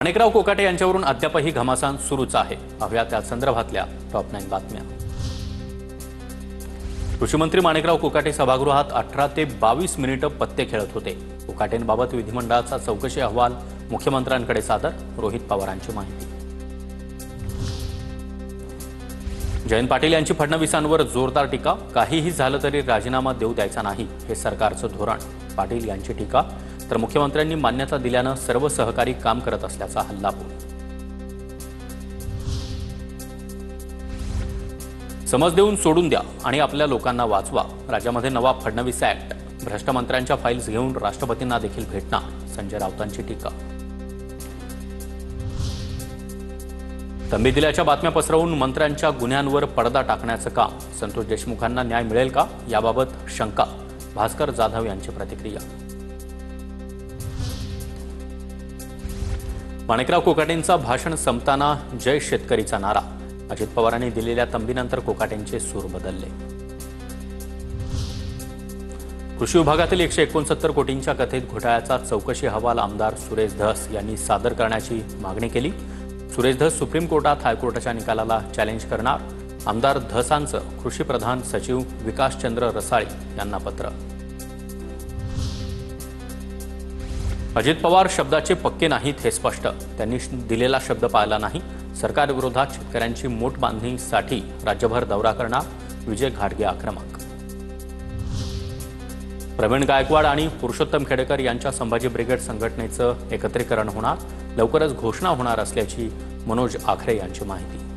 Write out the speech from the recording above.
माणिकराव कोकाटे यांच्यावरून अद्यापही घमासान सुरूच आहे। पाहूया त्या संदर्भातल्या टॉप 9 बातम्या। कृषी मंत्री माणिकराव कोकाटे सभागृहात 18 ते 22 मिनिटे पत्ते खेळत होते। कोकाटेंबाबत विधिमंडळाचा चौकशी अहवाल मुख्यमंत्र्यांकडे सादर, रोहित पवारांची माहिती। जयंत पाटील यांची फडणवीसांवर जोरदार टीका, काहीही झालं तरी राजीनामा देऊ द्यायचा नाही हे सरकारचं धोरण। पाटील यांची टीका, तर मुख्यमंत्र्यांनी मान्यता दिल्यानं सर्व सहकारी काम करत असल्याचा हल्लाबोल। समज देऊन सोडून द्या आणि आपल्या लोकांना वाचवा। राज्यामध्ये नवा फडणवीस ऍक्ट, भ्रष्ट मंत्र्यांच्या फाईल्स घेऊन राष्ट्रपतींना देखील भेटणार, संजय राऊतांची टीका। तंबी दिल्याच्या बातम्या पसरवून मंत्र्यांच्या गुन्ह्यांवर पडदा टाकण्याचं काम, संतोष देशमुखांना न्याय मिळेल का याबाबत शंका, भास्कर जाधव यांची प्रतिक्रिया। माणिकराव कोकाटेंचा भाषण संपताना जय शेतकरीचा नारा, अजित पवारांनी दिलेल्या तंबीनंतर कोकाटेंचे सूर बदलले। कृषी विभागातील 169 कोटींच्या कथित घोटाळ्याचा चौकशी अहवाल आमदार सुरेश धस यांनी सादर करण्याची मागणी केली। सुरेश धस सुप्रीम कोर्टात हायकोर्टाच्या निकालाला चॅलेंज करणार। आमदार धसांचं कृषी प्रधान सचिव विकासचंद्र रसाळी यांना पत्र। अजित पवार शब्दाचे पक्के नाहीत हे स्पष्ट, त्यांनी दिलेला शब्द पाळला नाही। सरकारविरोधात शेतकऱ्यांची मोठ बांधणीसाठी राज्यभर दौरा करणार, विजय घाडगे आक्रमक। प्रवीण गायकवाड आणि पुरुषोत्तम खेडेकर यांच्या संभाजी ब्रिगेड संघटनेचं एकत्रीकरण होणार, लवकरच घोषणा होणार असल्याची मनोज आखरे यांची माहिती।